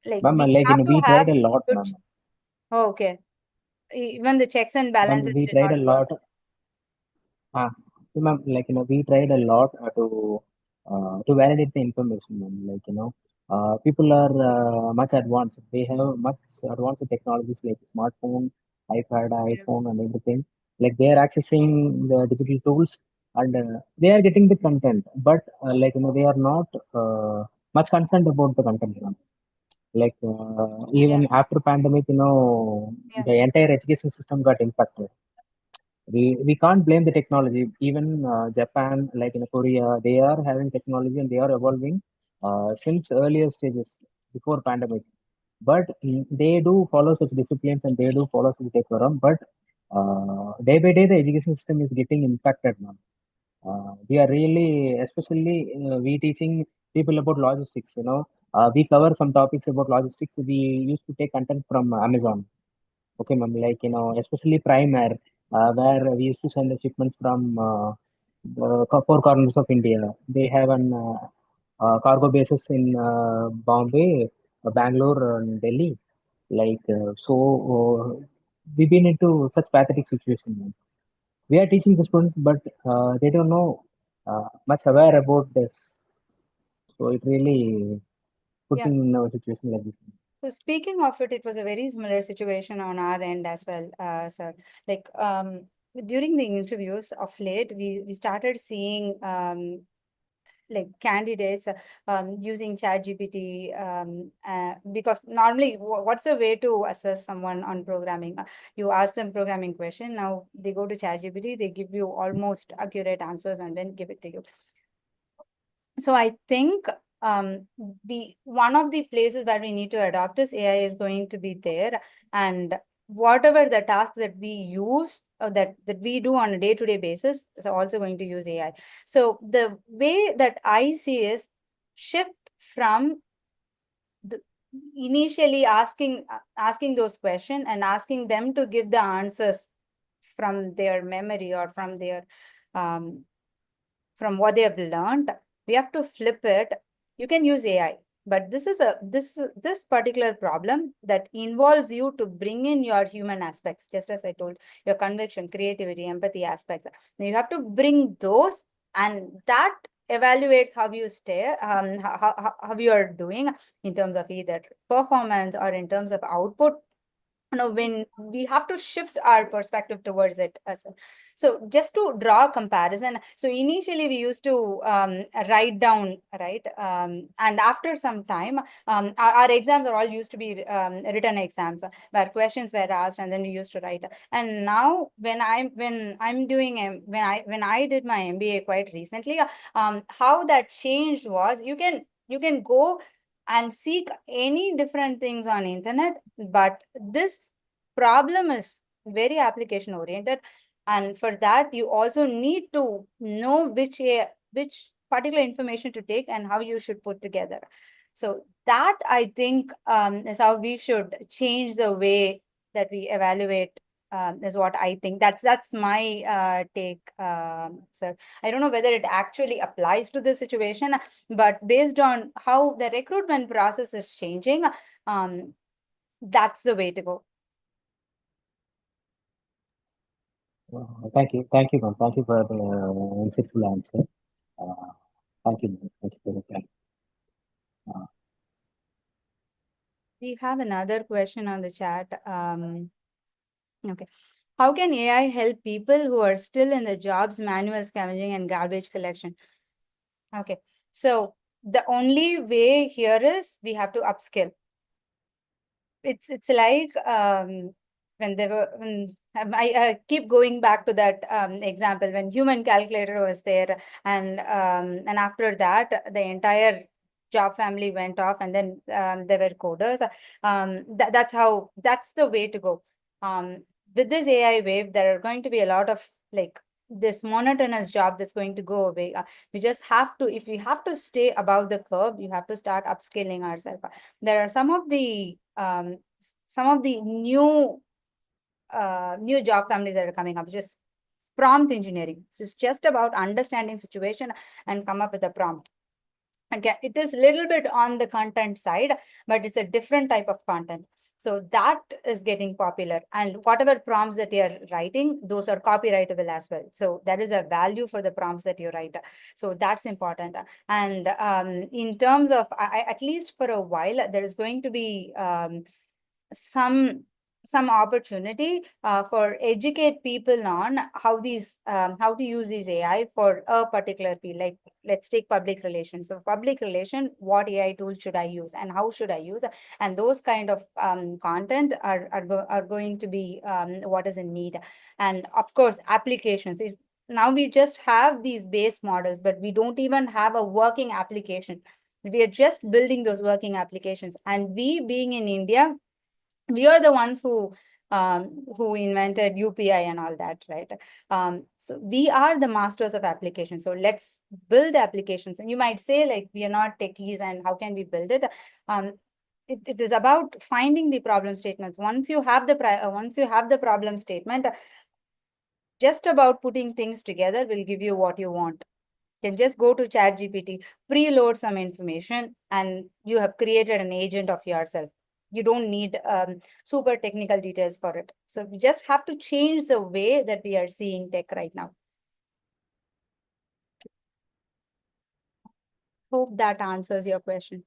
like Ma'am, we like, have to we have tried a lot, good. ma'am. Oh, okay. Even the checks and Ma'am, balances we did tried not a work. lot. So, ma'am, like, we tried a lot to validate the information, ma'am. Like, people are much advanced. They have much advanced technologies like smartphone, iPad, Yeah. iPhone, and everything. Like, they are accessing the digital tools, and they are getting the content. But like, they are not much concerned about the content, ma'am. Like, Yeah. even after pandemic, Yeah. the entire education system got impacted. We can't blame the technology. Even Japan, like in Korea, they are having technology and they are evolving since earlier stages before pandemic. But they do follow such disciplines and they do follow such decorum. But day by day, the education system is getting impacted now. We are really, especially we teaching people about logistics. We cover some topics about logistics. We used to take content from Amazon. Okay, ma'am. Like, especially Prime Air, where we used to send the shipments from the four corners of India. They have an cargo bases in Bombay, Bangalore, and Delhi. Like, we've been into such pathetic situation, ma'am. We are teaching the students, but they don't know much aware about this. So it really puts Yeah. in a situation like this. So speaking of it, it was a very similar situation on our end as well, sir. Like during the interviews of late, we started seeing like candidates using ChatGPT because normally what's the way to assess someone on programming? You ask them programming question, now they go to ChatGPT, they give you almost accurate answers and then give it to you. So I think one of the places where we need to adopt this AI is going to be there, and whatever the tasks that we use that we do on a day-to-day basis is also going to use AI. So the way that I see is shift from the initially asking those questions and asking them to give the answers from their memory or from their from what they have learned. We have to flip it. You can use AI, but this particular problem that involves you to bring in your human aspects, just as I told, your conviction, creativity, empathy aspects. Now you have to bring those, and that evaluates how you stay, how you are doing in terms of either performance or in terms of output. When we have to shift our perspective towards it as well. So just to draw a comparison, so initially we used to write down, right, and after some time our exams are all used to be written exams where questions were asked and then we used to write. And now when I'm doing when I did my MBA quite recently, how that changed was you can go and seek any different things on internet, but this problem is very application oriented, and for that you also need to know which particular information to take and how you should put together. So that I think is how we should change the way that we evaluate, is what I think. That's my take, sir. I don't know whether it actually applies to this situation, but based on how the recruitment process is changing, that's the way to go. Thank you, ma'am. Thank you for the insightful answer. Thank you, ma'am. Thank you for the time. We have another question on the chat. Okay. How can AI help people who are still in the jobs, manual scavenging and garbage collection? Okay. So the only way here is we have to upskill. It's like when I keep going back to that example when human calculator was there, and after that the entire job family went off, and then there were coders. That's the way to go. with this AI wave, there are going to be a lot of like this monotonous job that's going to go away. We just have to, if we have to stay above the curve, you have to start upscaling ourselves. There are some of the new job families that are coming up, just prompt engineering. It's just about understanding situation and come up with a prompt. Again, it is a little bit on the content side, but it's a different type of content. So that is getting popular, and whatever prompts that you're writing, those are copyrightable as well. So there is a value for the prompts that you write. So that's important. And in terms of, at least for a while, there is going to be some opportunity for educate people on how to use these AI for a particular field. Like, let's take public relations. So public relation, what AI tools should I use and how should I use? And those kind of content are going to be what is in need. And of course, applications. Now we just have these base models, but we don't even have a working application. We are just building those working applications. And we, being in India, we are the ones who invented UPI and all that, right? So we are the masters of applications. So let's build applications. And you might say, like, we are not techies, and how can we build it? It is about finding the problem statements. Once you have the problem statement, just about putting things together will give you what you want. You can just go to ChatGPT, preload some information, and you have created an agent of yourself. You don't need super technical details for it. So we just have to change the way that we are seeing tech right now. Hope that answers your question.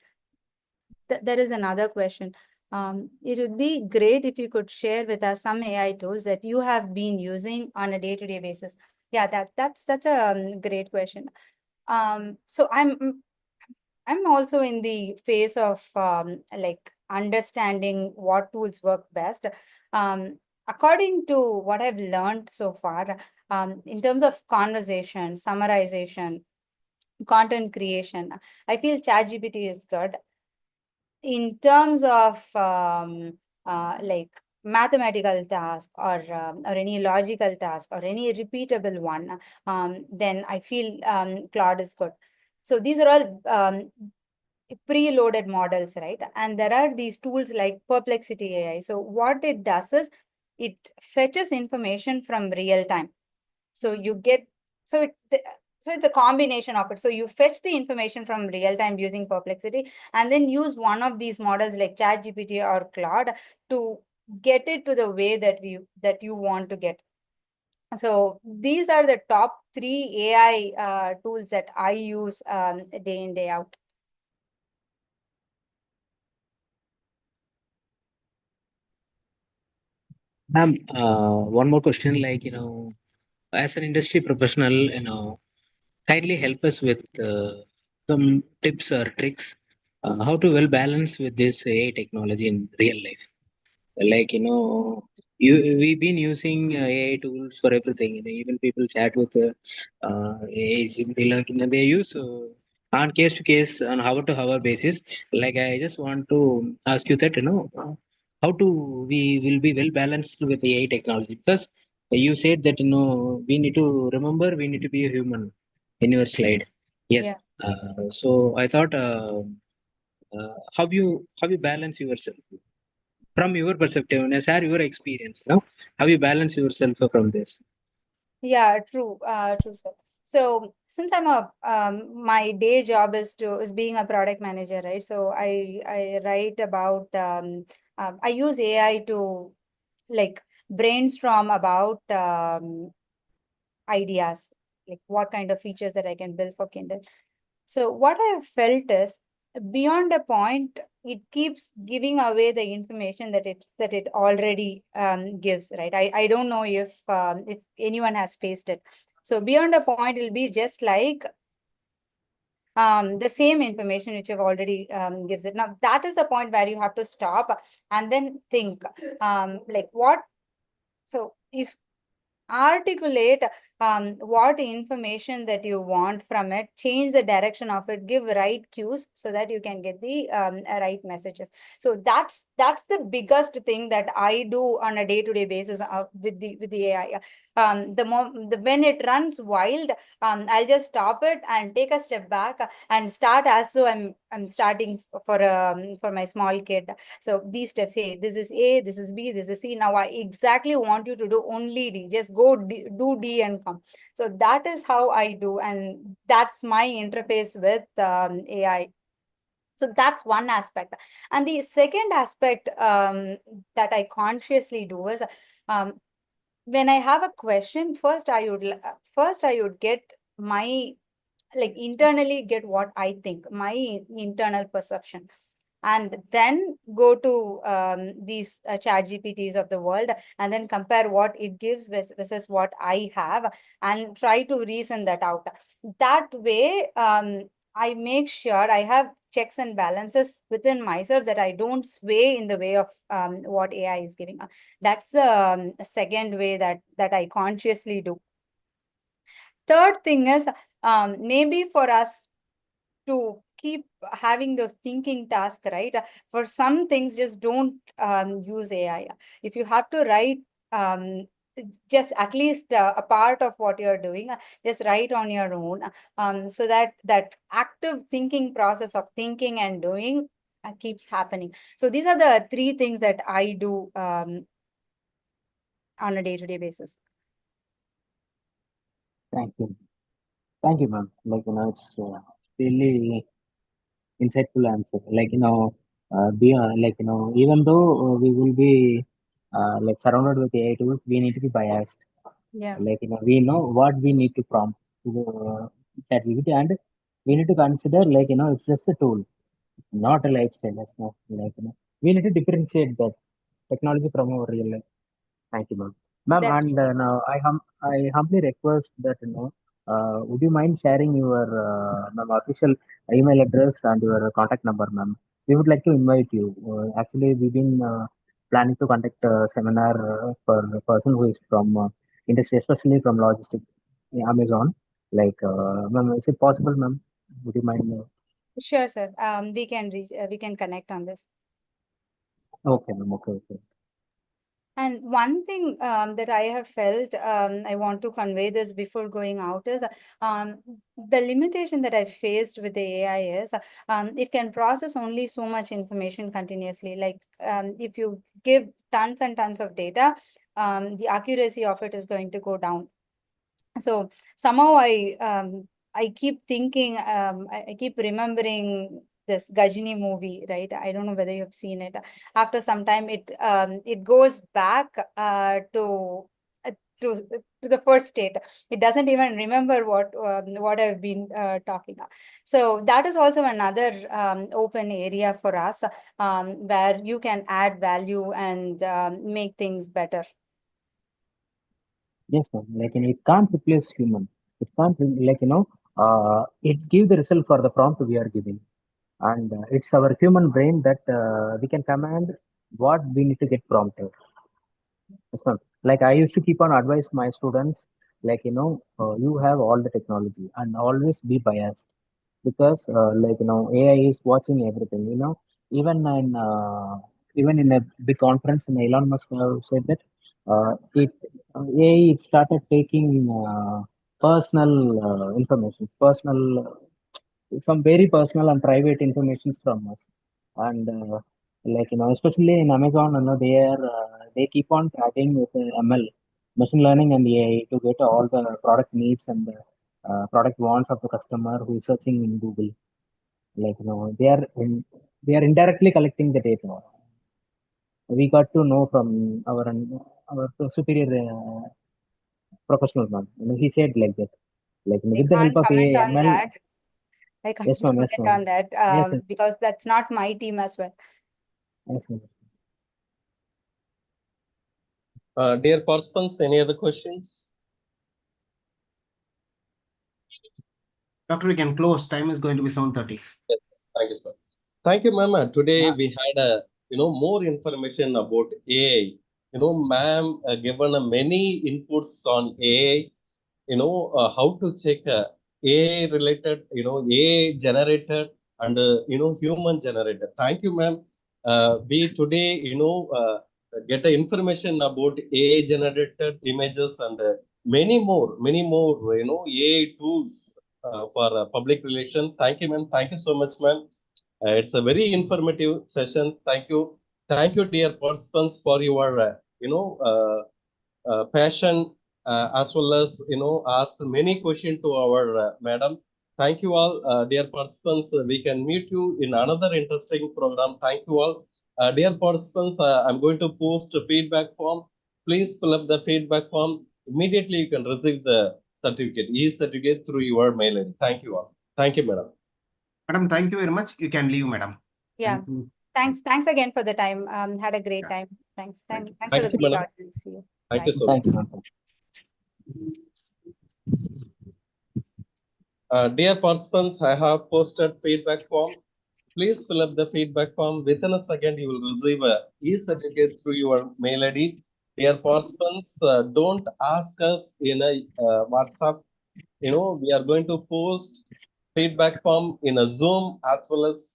There is another question. It would be great if you could share with us some AI tools that you have been using on a day-to-day basis. Yeah, that's a great question. So I'm also in the phase of like understanding what tools work best. According to what I've learned so far, in terms of conversation, summarization, content creation, I feel ChatGPT is good. In terms of like mathematical task or any logical task or any repeatable one, then I feel Claude is good. So these are all preloaded models, right? And there are these tools like Perplexity AI. So what it does is it fetches information from real time. So you get, so it's a combination of it. So you fetch the information from real time using Perplexity, and then use one of these models like ChatGPT or Claude to get it to the way that you want to get. So these are the top 3 AI tools that I use day in, day out. Ma'am, one more question, like, as an industry professional, kindly help us with some tips or tricks how to well balance with this AI technology in real life. Like, we've been using AI tools for everything. Even people chat with AI. Like, they use on case to case, on hour to hour basis. Like, I just want to ask you that, how to we will be well balanced with AI technology, because you said that we need to remember, we need to be a human in your slide. Yes. Yeah. So I thought, how you balance yourself from your perspective, and share your experience. How you balance yourself from this? Yeah, true, true, sir. So since I'm my day job is being a product manager, right? So I write about I use AI to like brainstorm about ideas, like what kind of features that I can build for Kindle. So what I have felt is, beyond a point, it keeps giving away the information that it already gives, right? I don't know if anyone has faced it. So beyond a point, it'll be just like the same information which you've already gives it. Now that is a point where you have to stop and then think like what. So if articulate what information that you want from it, change the direction of it, give right cues so that you can get the right messages. So that's the biggest thing that I do on a day-to-day basis with the AI. When it runs wild, I'll just stop it and take a step back and start as though I'm starting for my small kid. So these steps, hey, this is A, this is B, this is C. Now I exactly want you to do only D. Just go do D and come. So that is how I do, and that's my interface with AI. So that's one aspect. And the second aspect that I consciously do is when I have a question, first I would get my, like, internally get what I think, my internal perception, and then go to these chat GPTs of the world and then compare what it gives versus what I have and try to reason that out. That way, I make sure I have checks and balances within myself, that I don't sway in the way of what AI is giving. That's a second way that I consciously do. Third thing is, maybe for us to keep having those thinking tasks, right? For some things, just don't use AI. If you have to write just at least a part of what you're doing, just write on your own, so that active thinking process of thinking and doing keeps happening. So these are the three things that I do on a day-to-day basis. Thank you. Thank you, ma'am. Like, it's really insightful answer. Like, even though we will be like surrounded with AI tools, we need to be biased. Yeah. Like, we know what we need to prompt to the ChatGPT, and we need to consider, like, it's just a tool, not a lifestyle. That's not, like, we need to differentiate that technology from our real life. Thank you, ma'am. Ma'am, That and now I humbly request that, would you mind sharing your ma'am, official email address and your contact number, ma'am? We would like to invite you. Actually, we've been planning to conduct a seminar for a person who is from industry, especially from logistics, Amazon. Like, ma'am, is it possible, ma'am? Would you mind? Sure, sir. We can connect on this. Okay, ma'am. Okay. And one thing that I have felt, I want to convey this before going out, is the limitation that I faced with the AI is it can process only so much information continuously. Like, if you give tons and tons of data, the accuracy of it is going to go down. So somehow I keep thinking, I keep remembering this Gajini movie, right? I don't know whether you've seen it. After some time, it goes back uh, to the first state. It doesn't even remember what I've been talking about. So that is also another open area for us, where you can add value and make things better. Yes, ma'am. Like, it can't replace human. It can't, it give the result for the prompt we are giving. And it's our human brain that we can command what we need to get prompted. Yes, ma'am. Like, I used to keep on advise my students, like, you have all the technology and always be biased, because AI is watching everything. Even in a big conference, Elon Musk said that AI started taking personal information, some very personal and private information from us. And especially in Amazon, they keep on tracking with ML, machine learning, and AI to get all the product needs and the product wants of the customer who is searching in Google. Like, they are indirectly collecting the data. We got to know from our superior professional man. He said like that. Like, I with the help can't of comment AI, on ML. that. I can't Yes, ma'am. Yes, comment ma'am. on that Yes, yes. because that's not my team as well. Yes, ma'am. Dear participants, any other questions? Doctor, we can close. Time is going to be 7:30. Yes, thank you, sir. Thank you, Mama. Today we had more information about AI Ma'am given many inputs on AI, how to check AI related, AI generated and, human generated. Thank you, ma'am. We today, get the information about AI generated images and many more, AI tools for public relations. Thank you, ma'am. Thank you so much, ma'am. It's a very informative session. Thank you. Thank you, dear participants, for your, passion, as well as, ask many questions to our madam. Thank you all, dear participants. We can meet you in another interesting program. Thank you all. Dear participants, I'm going to post a feedback form. Please fill up the feedback form. Immediately you can receive the certificate, e-certificate through your mail ID. Thank you all. Thank you, madam. Madam, thank you very much. You can leave, madam. Yeah. Thank you. Thanks again for the time. Had a great time. Thanks for Thank the you, great madam. audience. See you. Thank Bye. you so much. Thanks, ma'am. Dear participants, I have posted feedback form. Please fill up the feedback form. Within a second, you will receive a e-certificate through your mail ID. Dear participants, don't ask us in a WhatsApp. We are going to post feedback form in a Zoom as well as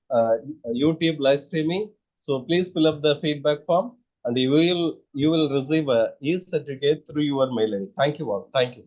YouTube live streaming. So please fill up the feedback form and you will receive a e-certificate through your mail ID. Thank you all. Thank you.